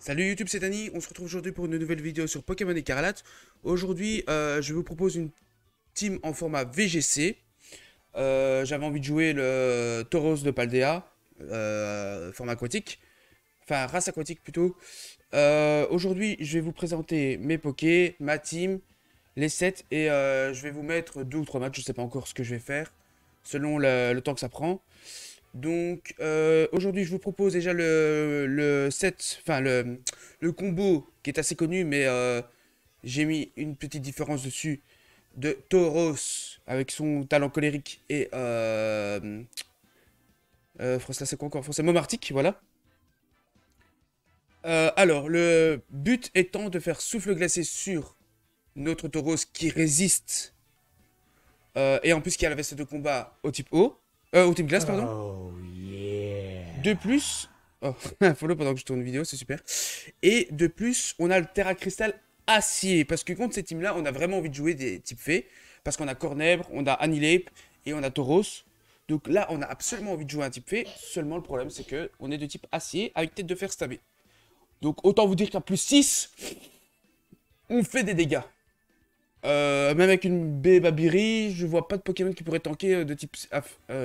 Salut YouTube, c'est Dani. On se retrouve aujourd'hui pour une nouvelle vidéo sur Pokémon Écarlate. Aujourd'hui, je vous propose une team en format VGC. J'avais envie de jouer le Tauros de Paldea, format aquatique. Enfin, race aquatique plutôt. Aujourd'hui, je vais vous présenter mes Pokés, ma team, les sets et je vais vous mettre 2 ou 3 matchs. Je sais pas encore ce que je vais faire, selon le temps que ça prend. Donc aujourd'hui je vous propose déjà le set, enfin le combo qui est assez connu, mais j'ai mis une petite différence dessus de Tauros avec son talent colérique et là c'est quoi encore? C'est Momartic, voilà. Alors le but étant de faire souffle glacé sur notre Tauros qui résiste et en plus qui a la veste de combat au type eau, au type glace pardon. Oh De yeah. plus, oh, un follow pendant que je tourne une vidéo, c'est super. Et de plus, on a le Terra Cristal acier. Parce que contre ces teams-là, on a vraiment envie de jouer des types fées. Parce qu'on a Cornèbre, on a Anilape et on a Tauros. Donc là, on a absolument envie de jouer un type fée. Seulement, le problème, c'est que on est de type acier avec tête de fer stabé. Donc autant vous dire qu'à plus 6, on fait des dégâts. Même avec une Babiri, je vois pas de Pokémon qui pourrait tanker de type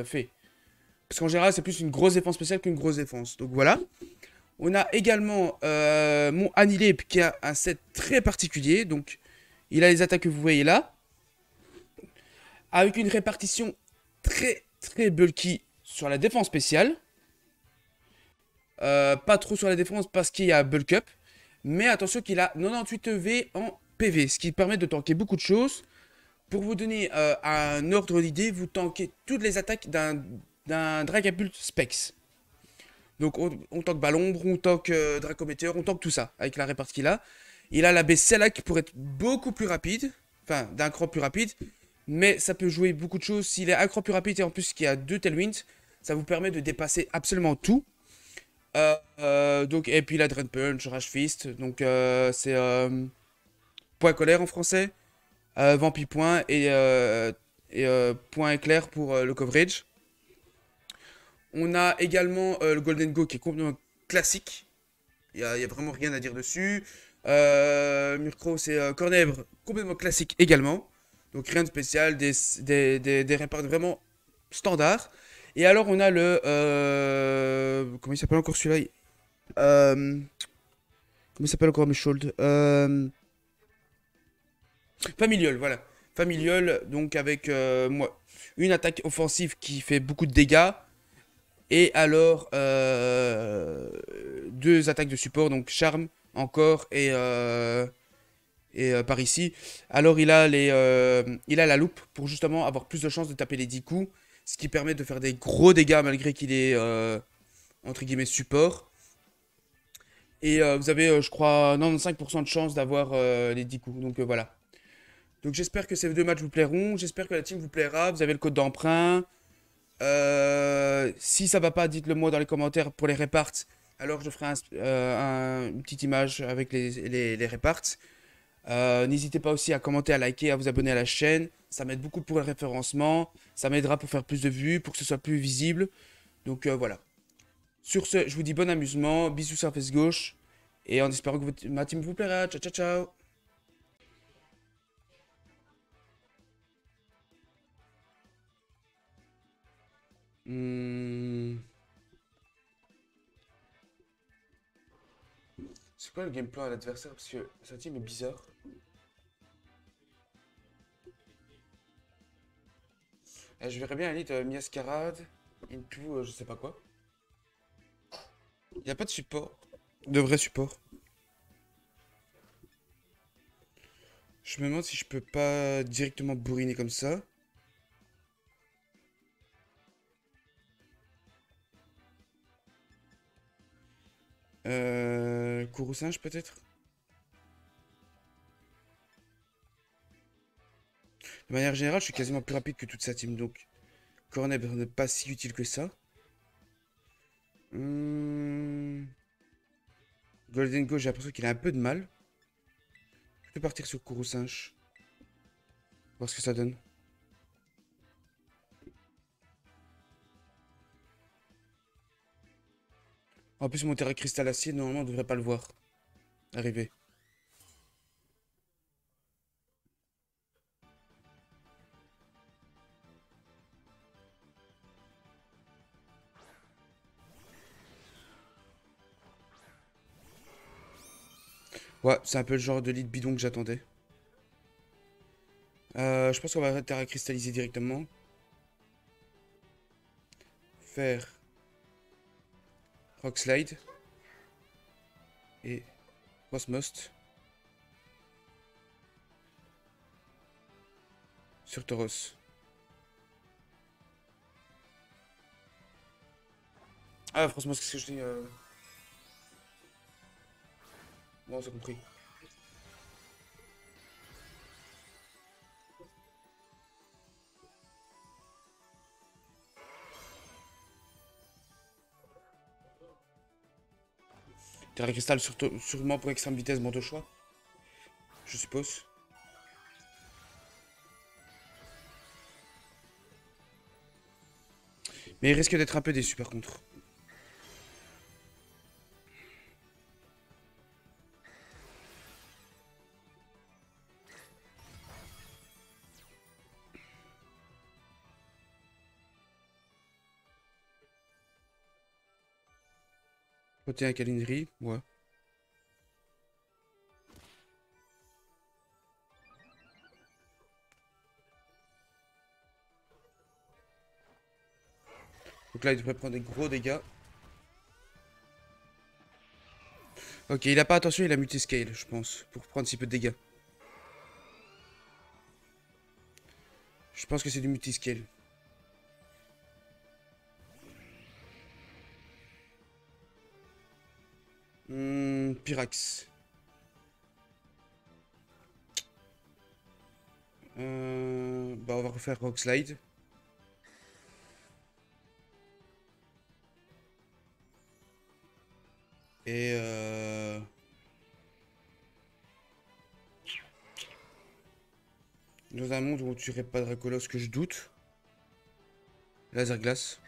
fée. Parce qu'en général, c'est plus une grosse défense spéciale qu'une grosse défense. Donc voilà. On a également mon Anilape qui a un set très particulier. Donc, il a les attaques que vous voyez là. Avec une répartition très très bulky sur la défense spéciale. Pas trop sur la défense parce qu'il y a bulk up. Mais attention qu'il a 98 V en PV. Ce qui permet de tanker beaucoup de choses. Pour vous donner un ordre d'idée, vous tankez toutes les attaques d'un Dragapult Specs. Donc on tank Ballombre, on tank Dracométéor, on tank tout ça avec la répartie qu'il a. Il a la baie Selak pour être beaucoup plus rapide, enfin d'un cran plus rapide, mais ça peut jouer beaucoup de choses. S'il est un cran plus rapide et en plus qu'il y a 2 Tailwind, ça vous permet de dépasser absolument tout. Donc, et puis la Drain Punch, Rage Fist, donc c'est Point Colère en français, Vampi Point et Point Éclair pour le coverage. On a également le Golden Go qui est complètement classique. Il y a vraiment rien à dire dessus. Murkrow, c'est Cornèbre, complètement classique également. Donc rien de spécial, des réparts vraiment standards. Et alors on a le... comment il s'appelle encore celui-là? Comment il s'appelle encore mes Mishold Familiol, voilà. Familiol, donc avec moi, une attaque offensive qui fait beaucoup de dégâts. Et alors, 2 attaques de support, donc charme encore et par ici. Alors il a la loupe pour justement avoir plus de chances de taper les 10 coups, ce qui permet de faire des gros dégâts malgré qu'il est entre guillemets support. Et vous avez, je crois, 95% de chance d'avoir les 10 coups. Donc voilà. Donc j'espère que ces 2 matchs vous plairont. J'espère que la team vous plaira. Vous avez le code d'emprunt. Si ça va pas, dites-le moi dans les commentaires pour les reparts. Alors je ferai une petite image avec les reparts. N'hésitez pas aussi à commenter, à liker, à vous abonner à la chaîne. Ça m'aide beaucoup pour le référencement. Ça m'aidera pour faire plus de vues, pour que ce soit plus visible. Donc voilà. Sur ce, je vous dis bon amusement. Bisous sur la fesse gauche. Et en espérant que ma team vous plaira. Ciao, ciao, ciao. Hmm. C'est quoi le game plan à l'adversaire? Parce que sa team est bizarre. Je verrais bien Elite Miascarade, Into je sais pas quoi. Il n'y a pas de support. De vrai support. Je me demande si je peux pas directement bourriner comme ça. Courroucinge peut-être? De manière générale, je suis quasiment plus rapide que toute sa team, donc Cornèbre n'est pas si utile que ça. Golden Go, j'ai l'impression qu'il a un peu de mal. Je peux partir sur Courroucinge. Voir ce que ça donne. En plus, mon terrain cristal acier, normalement, on devrait pas le voir. Arrivé. Ouais, c'est un peu le genre de lit de bidon que j'attendais. Je pense qu'on va terra cristalliser directement. Faire Rock Slide. Et Frostmost. Sur Tauros. Ah, Frostmost, qu'est-ce que je dis Bon, c'est compris. Terra Cristal, sûrement pour extrême vitesse, bon de choix. Je suppose. Mais il risque d'être un peu déçu par contre. Côté un Kalinri, ouais. Donc là, il devrait prendre des gros dégâts. Ok, il a pas attention, il a muté scale, je pense, pour prendre si peu de dégâts. Je pense que c'est du multiscale. Pyrax. Bah, on va refaire Rock Slide. Et dans un monde où on tuerait pas Dracolos, que je doute. Laser glace.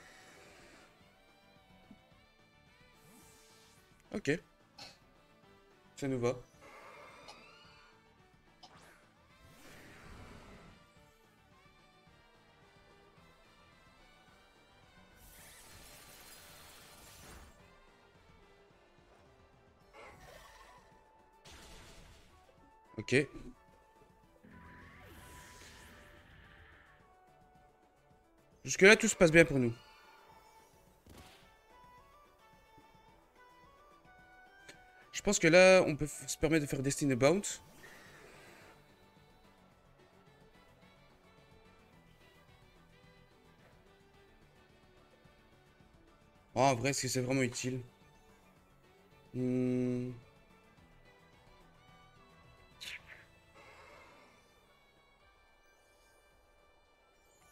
Ok, ça nous va. Ok. Jusque-là, tout se passe bien pour nous. Je pense que là, on peut se permettre de faire Destiny Bounce. Oh, en vrai, est-ce que c'est vraiment utile? Hmm,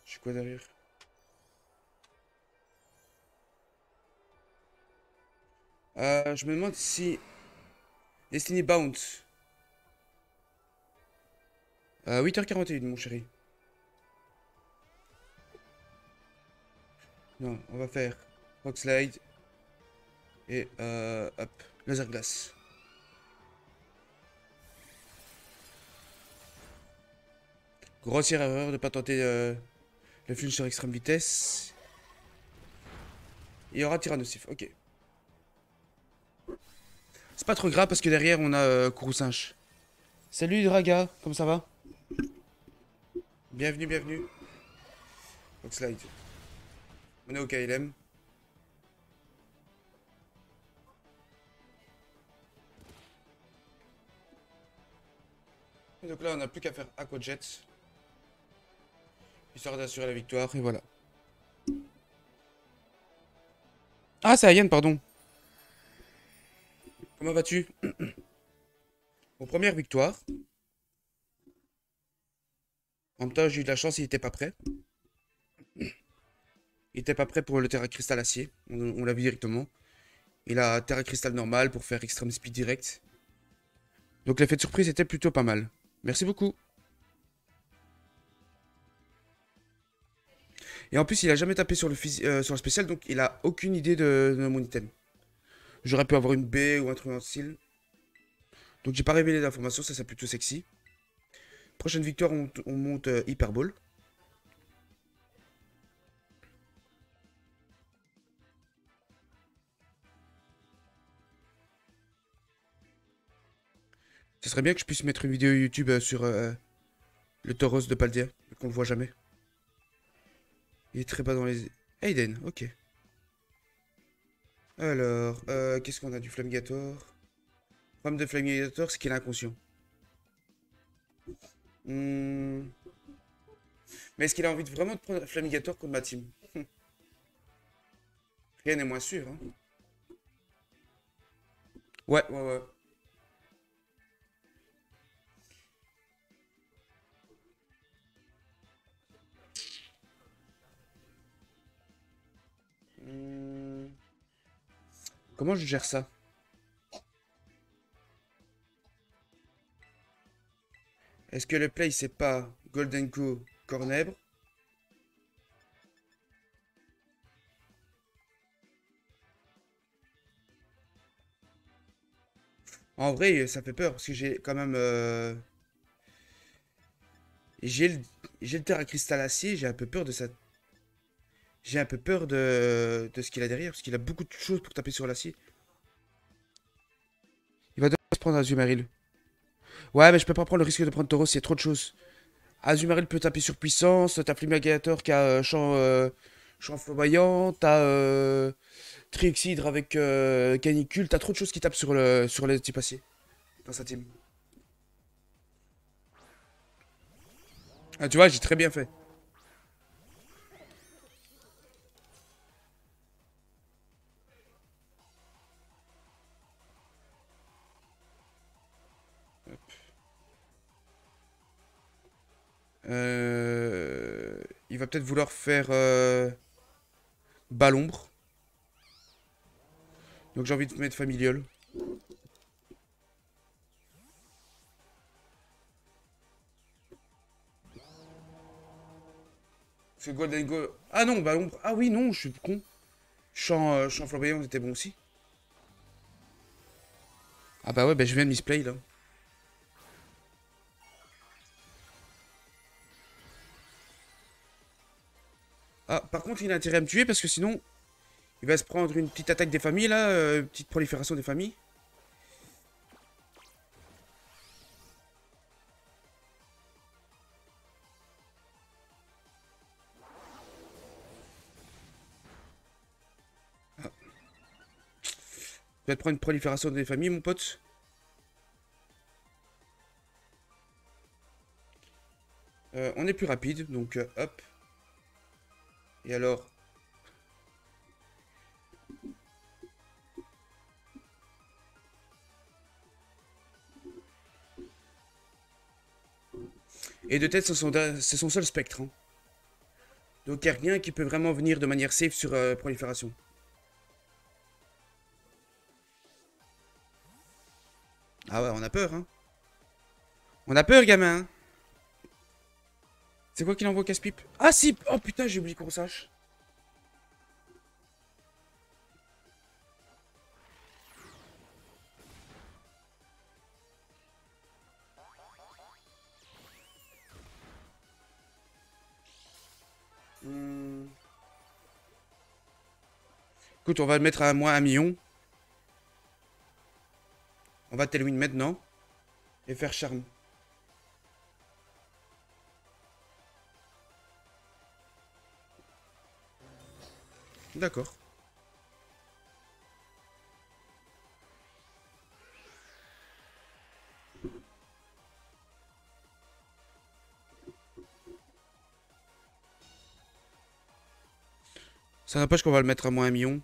je suis quoi derrière? Je me demande si Destiny Bounce. 8h41, mon chéri. Non, on va faire Rock Slide et hop, Laser Glace. Grossière erreur de pas tenter le flinch sur extrême vitesse. Il y aura Tyrannosif, ok. C'est pas trop grave parce que derrière on a Kourou-Singe. Salut Draga, comment ça va? Bienvenue, bienvenue. Rock Slide. On est au KLM. Et donc là on n'a plus qu'à faire Aqua Jet. Histoire d'assurer la victoire, et voilà. Ah, c'est Ayan, pardon. Comment vas-tu? Bon, première victoire. En même temps, j'ai eu de la chance, il était pas prêt. Il était pas prêt pour le Terra Cristal acier. On l'a vu directement. Il a Terra Cristal normal pour faire Extreme Speed direct. Donc l'effet de surprise était plutôt pas mal. Merci beaucoup. Et en plus, il a jamais tapé sur sur le spécial, donc il a aucune idée de mon item. J'aurais pu avoir une B ou un truc dans le style. Donc j'ai pas révélé l'information, ça c'est plutôt sexy. Prochaine victoire, on monte Hyperball. Ce serait bien que je puisse mettre une vidéo YouTube sur le Tauros de Paldea, qu'on le voit jamais. Il est très bas dans les... Aiden, ok. Alors, qu'est-ce qu'on a du Flamgator? Le problème de Flamgator, c'est qu'il est inconscient. Hmm. Mais est-ce qu'il a envie de vraiment de prendre Flamgator contre ma team? Rien n'est moins sûr, hein. Ouais, ouais, ouais. Hmm. Comment je gère ça? Est-ce que le play c'est pas Golden Go Cornèbre? En vrai, ça fait peur parce que j'ai quand même j'ai le j'ai le terre à cristal acier, j'ai un peu peur de ça. J'ai un peu peur de ce qu'il a derrière parce qu'il a beaucoup de choses pour taper sur l'acier. Il va devoir se prendre Azumarill. Ouais, mais je peux pas prendre le risque de prendre Tauros, il y a trop de choses. Azumarill peut taper sur puissance, t'as Flamagator qui a champ flamboyant, t'as Trixidre avec Canicule, t'as trop de choses qui tapent sur les types acier dans sa team. Ah, tu vois, j'ai très bien fait. Il va peut-être vouloir faire Balombre. Donc j'ai envie de mettre Familiol. Parce que Golden Go... Ah non, Balombre. Ah oui, non, je suis con. Champ flamboyant était bon aussi. Ah bah ouais, bah je viens de misplay là. Ah, par contre, il a intérêt à me tuer parce que sinon, il va se prendre une petite attaque des familles là, petite prolifération des familles. Il va te prendre une prolifération des familles, mon pote. On est plus rapide, donc hop. Et alors... Et de tête, c'est son seul spectre. Hein. Donc il n'y a rien qui peut vraiment venir de manière safe sur prolifération. Ah ouais, on a peur, hein. On a peur, gamin. Hein. C'est quoi qu'il envoie casse-pipe? Ah si! Oh putain, j'ai oublié qu'on sache. Hmm. Écoute, on va le mettre à moins 1 million. On va Tailwind maintenant. Et faire charme. D'accord. Ça n'empêche qu'on va le mettre à moins 1 million.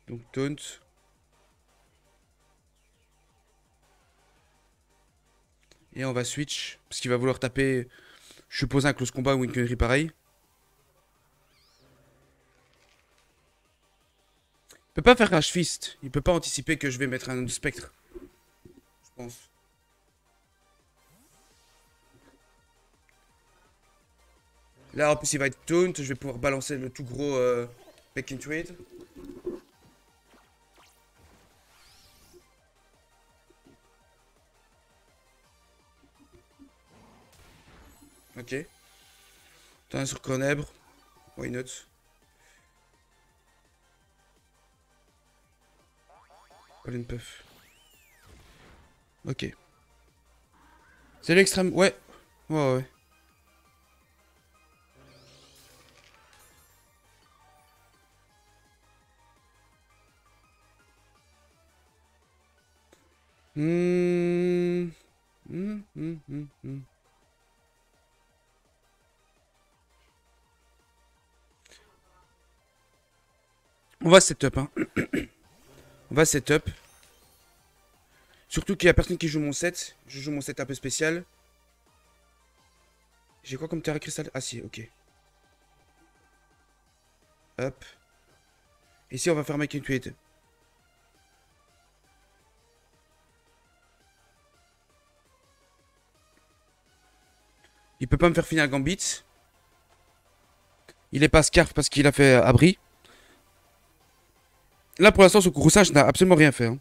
Donc taunt. Et on va switch. Parce qu'il va vouloir taper, je suppose, un close combat ou une connerie pareille. Il peut pas faire Rush Fist. Il peut pas anticiper que je vais mettre un spectre. pense. Là, en plus, il va être taunt. Je vais pouvoir balancer le tout gros Back in Trade. Ok. T'as un sur Cornebre. Why not? Golden Puff. Ok. C'est l'extrême. Ouais. Ouais, ouais. Hmm. Hmm, hmm, hmm, hmm. On va setup, hein. On va setup. Surtout qu'il y a personne qui joue mon set. Je joue mon set un peu spécial. J'ai quoi comme terre cristal? Ah si, ok. Hop. Ici, on va faire make and trade. Il peut pas me faire finir un gambit. Il est pas scarf parce qu'il a fait abri. Là, pour l'instant, ce courrouçage n'a absolument rien fait, hein.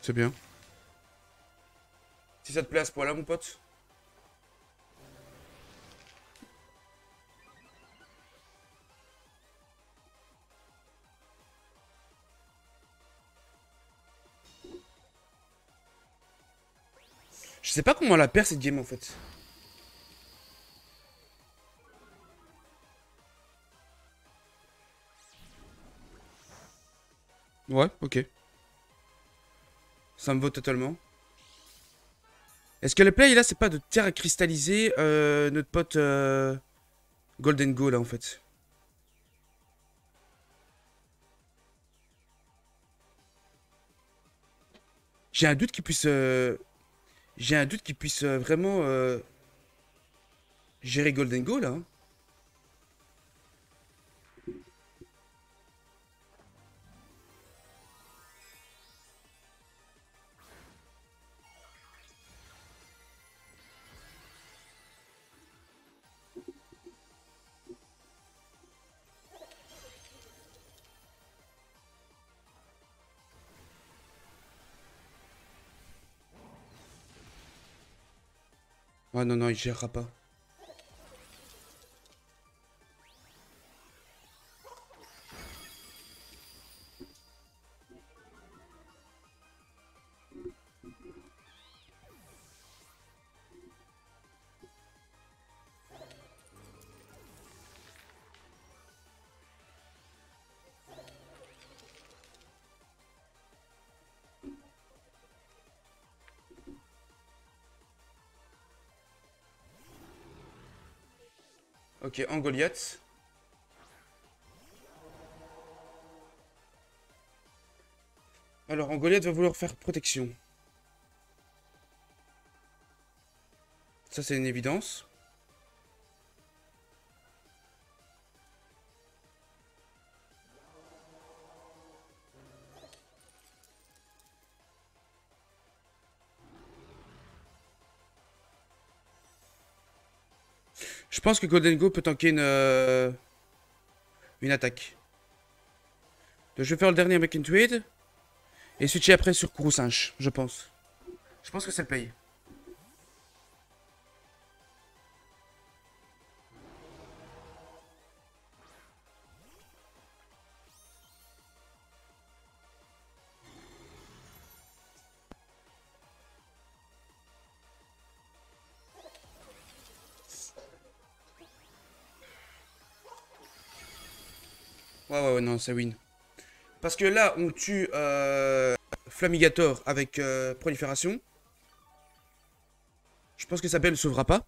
C'est bien. Si ça te plaît à ce point-là, mon pote. Je sais pas comment on la perd cette game en fait. Ouais, ok. Ça me vaut totalement. Est-ce que le play là, c'est pas de terre à cristalliser notre pote Golden Go là en fait? J'ai un doute qu'il puisse. J'ai un doute qu'il puisse vraiment gérer Golden Go là, hein. Ouais, non, non, il gérera pas. Ok, en Goliath. Alors, en Goliath va vouloir faire protection. Ça, c'est une évidence. Je pense que Golden Go peut tanker une attaque. Donc, je vais faire le dernier Make and Trade. Et switcher après sur Kourou-Singe, je pense. Je pense que c'est le play. Ouais, ouais, ouais, non, c'est win. Parce que là, on tue Flamigator avec prolifération. Je pense que sa belle ne sauvera pas.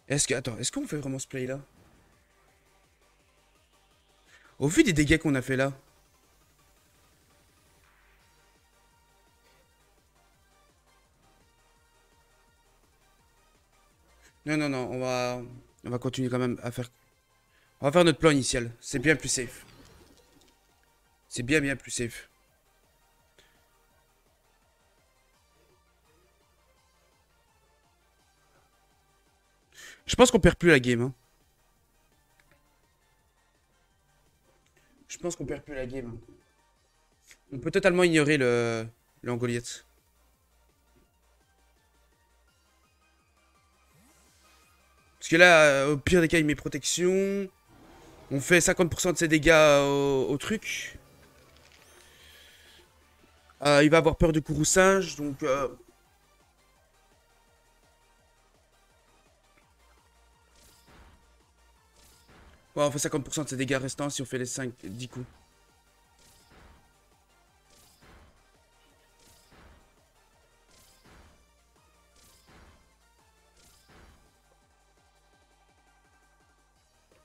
Est-ce que. Attends, est-ce qu'on fait vraiment ce play là? Au vu des dégâts qu'on a fait là. Non, non, non, on va continuer quand même à faire... On va faire notre plan initial. C'est bien plus safe. C'est bien, bien plus safe. Je pense qu'on perd plus la game, hein. Je pense qu'on perd plus la game, hein. On peut totalement ignorer le Goliath. Parce que là, au pire des cas, il met protection. On fait 50% de ses dégâts au truc. Il va avoir peur de Courroucinge, donc... Ouais, on fait 50% de ses dégâts restants si on fait les 10 coups.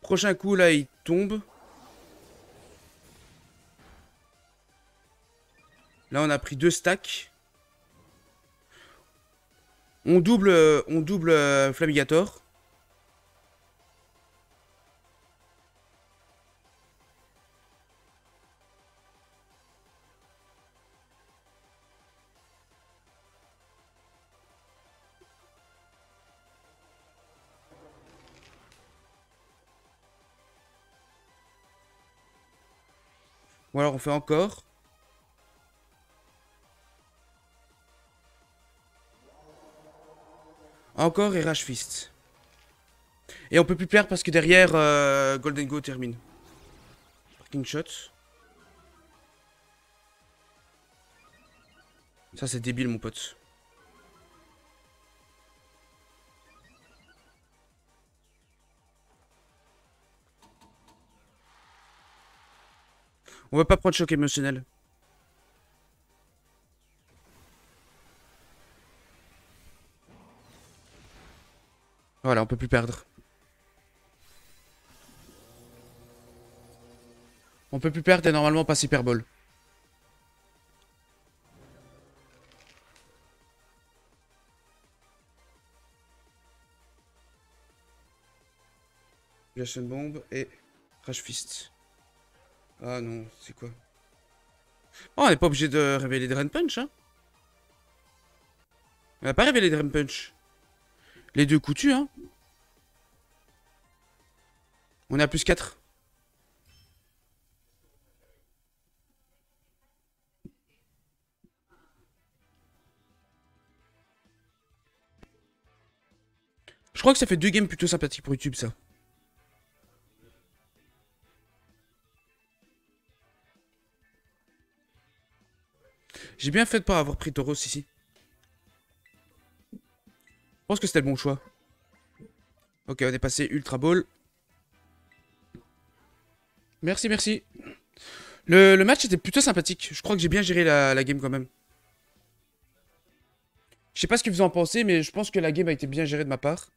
Prochain coup, là, il tombe. Là, on a pris 2 stacks. On double Flamigator. Ou alors on fait encore. Encore et Rage Fist. Et on peut plus perdre parce que derrière, Golden Go termine. Parking Shot. Ça, c'est débile, mon pote. On va pas prendre choc émotionnel. Voilà, on peut plus perdre. On peut plus perdre et normalement passe Hyper Ball. Jason Bomb et Rage Fist. Ah non, c'est quoi? Oh, on n'est pas obligé de révéler Drain Punch, hein. On n'a pas révélé Drain Punch. Les deux coutus, hein. On est à plus 4. Je crois que ça fait 2 games plutôt sympathiques pour YouTube, ça. J'ai bien fait de pas avoir pris Tauros ici. Je pense que c'était le bon choix. Ok, on est passé Ultra Ball. Merci, merci. Le match était plutôt sympathique. Je crois que j'ai bien géré la game quand même. Je sais pas ce que vous en pensez, mais je pense que la game a été bien gérée de ma part.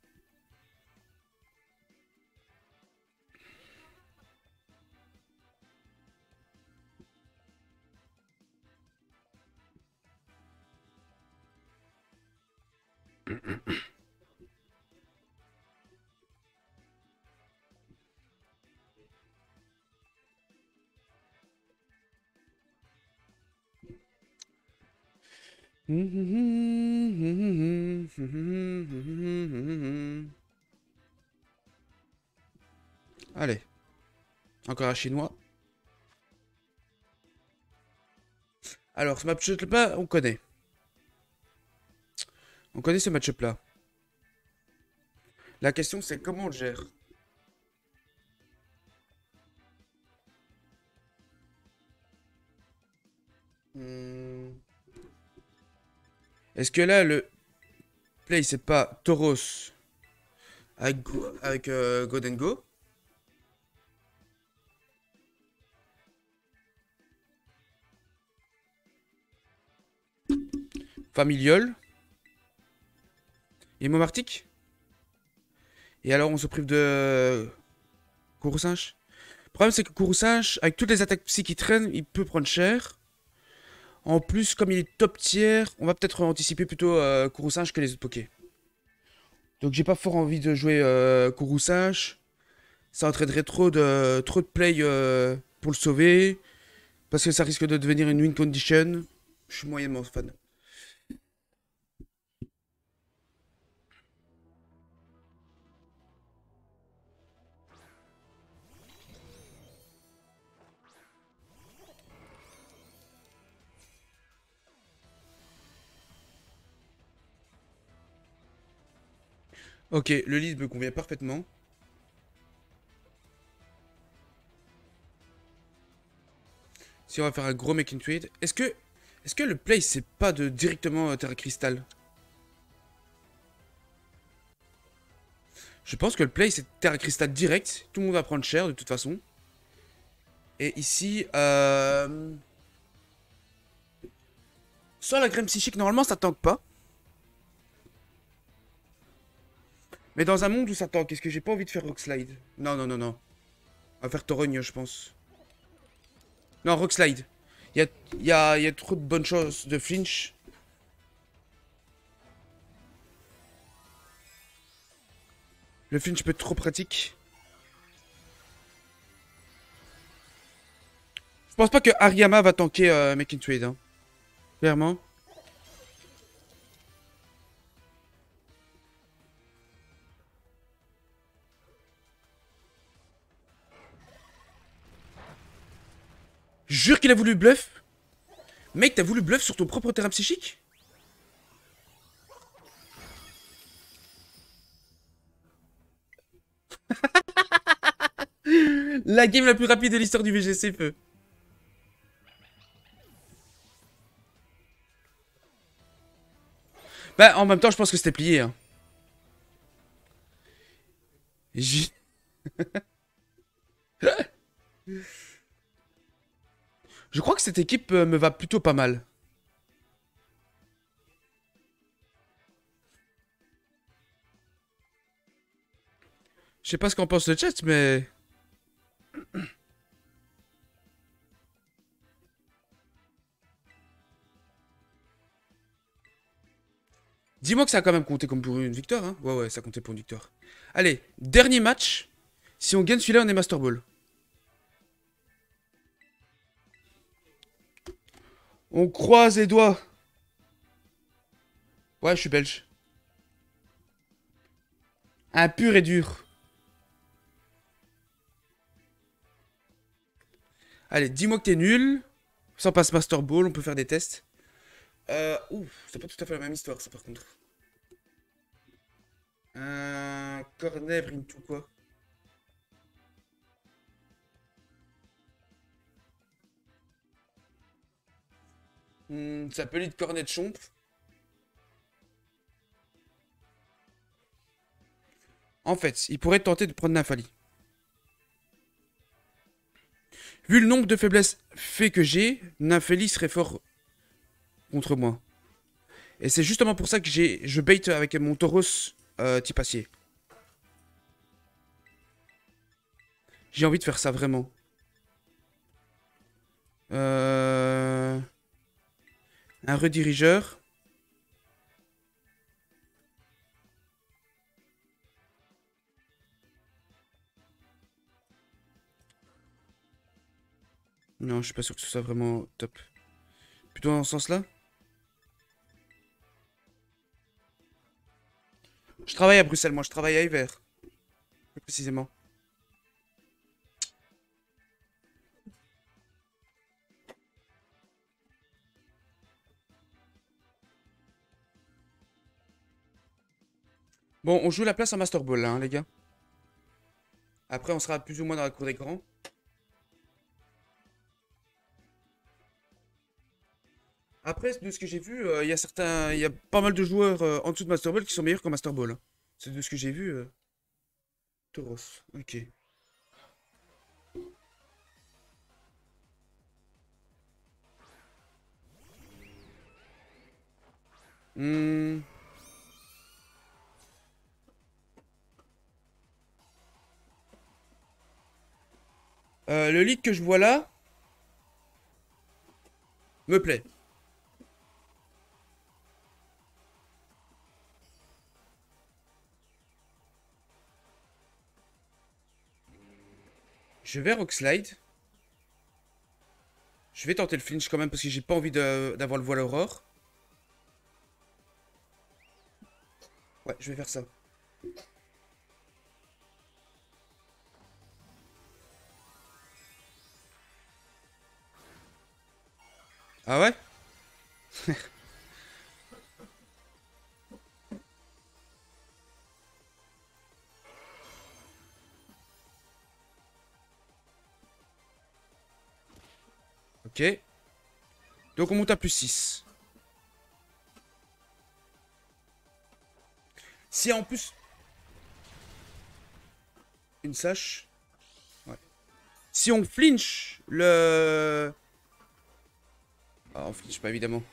Allez. Encore un chinois. Alors, ce match-up-là, on connaît. On connaît ce match-up-là. La question, c'est comment on le gère. Est-ce que là, le play, c'est pas Tauros avec Golden Go? Familiol. Et Momartic. Et alors, on se prive de Courroucinch. Le problème, c'est que Courroucinch, avec toutes les attaques psy qui traînent, il peut prendre cher. En plus, comme il est top tier, on va peut-être anticiper plutôt Courroucinch que les autres pokés. Donc j'ai pas fort envie de jouer Kourousinch. Ça entraînerait trop de play pour le sauver. Parce que ça risque de devenir une win condition. Je suis moyennement fan. Ok, le lead me convient parfaitement. Si on va faire un gros make and trade. Est-ce que le play c'est pas de directement Terra Crystal? Je pense que le play c'est Terra Crystal direct. Tout le monde va prendre cher de toute façon. Et ici, sans la graine psychique, normalement ça tank pas. Mais dans un monde où ça tank, est-ce que j'ai pas envie de faire Rockslide? Non, non, non, non. On va faire Torogne, je pense. Non, Rockslide. Il y a trop de bonnes choses de flinch. Le flinch peut être trop pratique. Je pense pas que Ariama va tanker Make and Trade, hein. Clairement. Jure qu'il a voulu bluff. Mec, t'as voulu bluff sur ton propre terrain psychique? La game la plus rapide de l'histoire du VGC, feu. Bah, en même temps, je pense que c'était plié, hein. J- Je crois que cette équipe me va plutôt pas mal. Je sais pas ce qu'en pense le chat, mais... Dis-moi que ça a quand même compté comme pour une victoire, hein. Ouais, ouais, ça comptait pour une victoire. Allez, dernier match. Si on gagne celui-là, on est Master Ball. On croise les doigts. Ouais, je suis belge. Un pur et dur. Allez, dis-moi que t'es nul. Ça passe Master Ball, on peut faire des tests. C'est pas tout à fait la même histoire, ça, par contre. Cornet, tout quoi. Ça peut être Cornet de Chomp. En fait, il pourrait tenter de prendre Nafali. Vu le nombre de faiblesses fait que j'ai, Nafali serait fort contre moi. Et c'est justement pour ça que je bait avec mon Tauros type acier. J'ai envie de faire ça vraiment. Un redirigeur. Non, je suis pas sûr que ce soit vraiment top. Plutôt dans ce sens-là. Je travaille à Bruxelles, moi, je travaille à Hiver. Plus précisément. Bon, on joue la place en Master Ball, là, hein, les gars. Après, on sera plus ou moins dans la cour d'écran. Après, de ce que j'ai vu, il y a pas mal de joueurs en dessous de Master Ball qui sont meilleurs qu'en Master Ball, hein. C'est de ce que j'ai vu. Tauros, ok. Hmm. Le lead que je vois là me plaît. Je vais Rock Slide. Je vais tenter le flinch quand même parce que j'ai pas envie d'avoir le voile aurore. Ouais, je vais faire ça. Ah ouais? Ok. Donc on monte à +6. Si en plus... Une sache. Ouais. Si on flinch le... Ah, on flinch pas évidemment.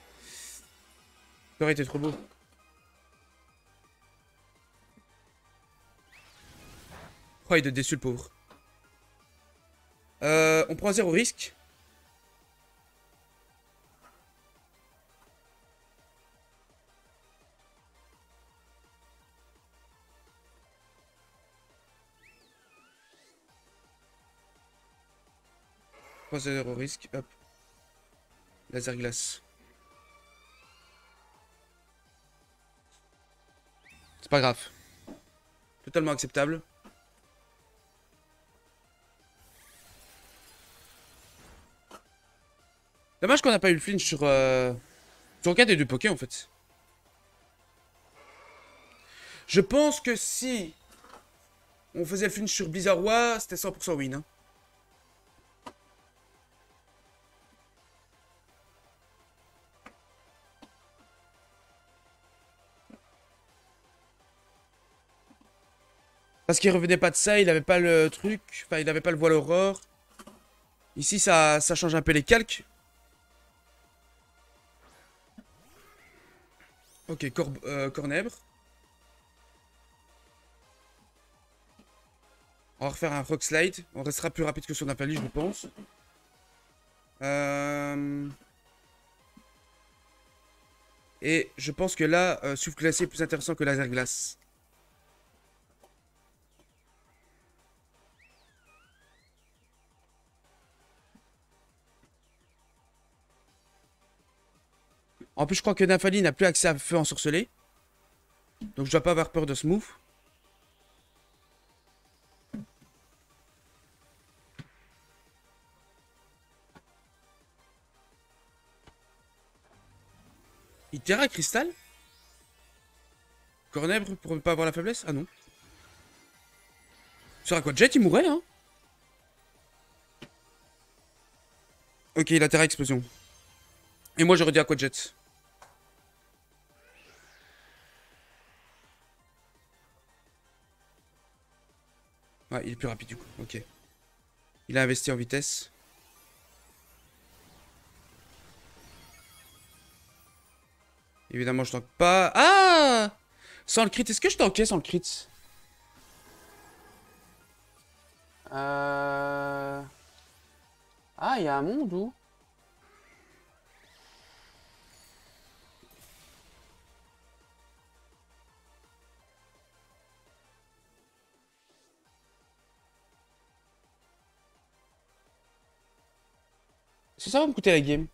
Ça aurait été trop beau. Oh, il est déçu le pauvre. On prend 0 risque. On prend 0 risque. Hop. Laser glace. C'est pas grave. Totalement acceptable. Dommage qu'on n'a pas eu le flinch sur aucun des deux Poké en fait. Je pense que si on faisait le flinch sur Blizzard, c'était 100% win. Hein. Parce qu'il revenait pas de ça, il avait pas le truc, enfin il avait pas le voile aurore. Ici ça change un peu les calques. Ok, Cornèbre. On va refaire un Rock Slide. On restera plus rapide que son Napali, je pense. Et je pense que là, souffle glacé est plus intéressant que laser glace. En plus, je crois que Nafali n'a plus accès à feu ensorcelé. Donc je dois pas avoir peur de ce move. Il Terra Cristal? Cornèbre pour ne pas avoir la faiblesse? Ah non. Sur Aquajet, il mourrait, hein? Ok, il a Terra Explosion. Et moi, j'aurais dit Aquajet. Ouais, il est plus rapide du coup. Ok. Il a investi en vitesse. Évidemment, je tank pas. Ah! Sans le crit, est-ce que je tankais sans le crit? Ah, il y a un monde où? Est-ce que ça va me coûter la game?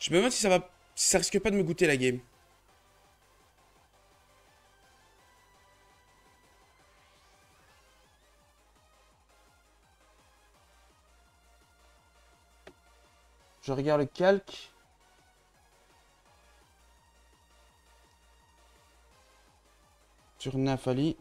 Je me demande si ça va. Si ça risque pas de me goûter la game. Je regarde le calque. Sur Nafali.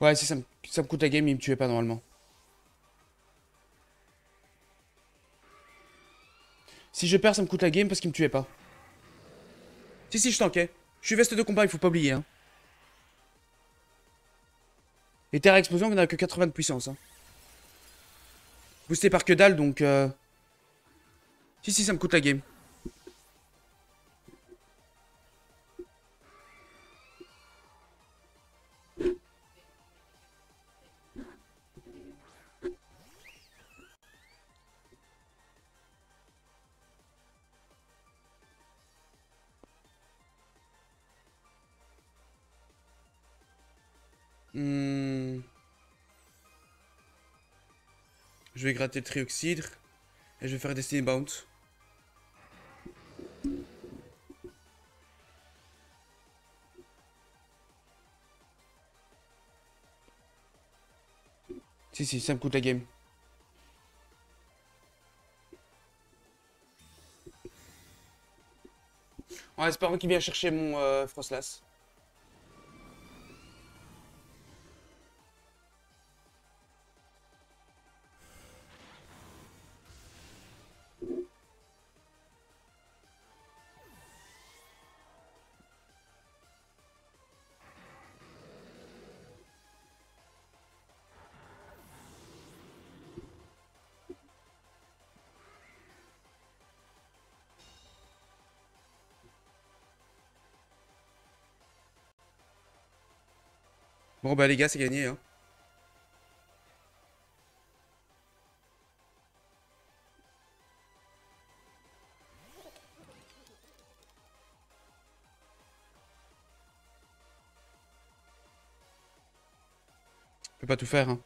Ouais, si ça me coûte la game, il me tuait pas normalement. Si je perds, ça me coûte la game parce qu'il me tuait pas. Si, je tankais. Je suis veste de combat, il faut pas oublier. Hein. Et Terra Explosion, on a que 80 de puissance. Hein. Boosté par que dalle, donc... Si, ça me coûte la game. Hmm. Je vais gratter le trioxydre. Et je vais faire Destiny Bound. Si, ça me coûte la game. En espérant qu'il vienne chercher mon Frostlass. Bon bah les gars, c'est gagné. Hein. Je peux pas tout faire. Hein.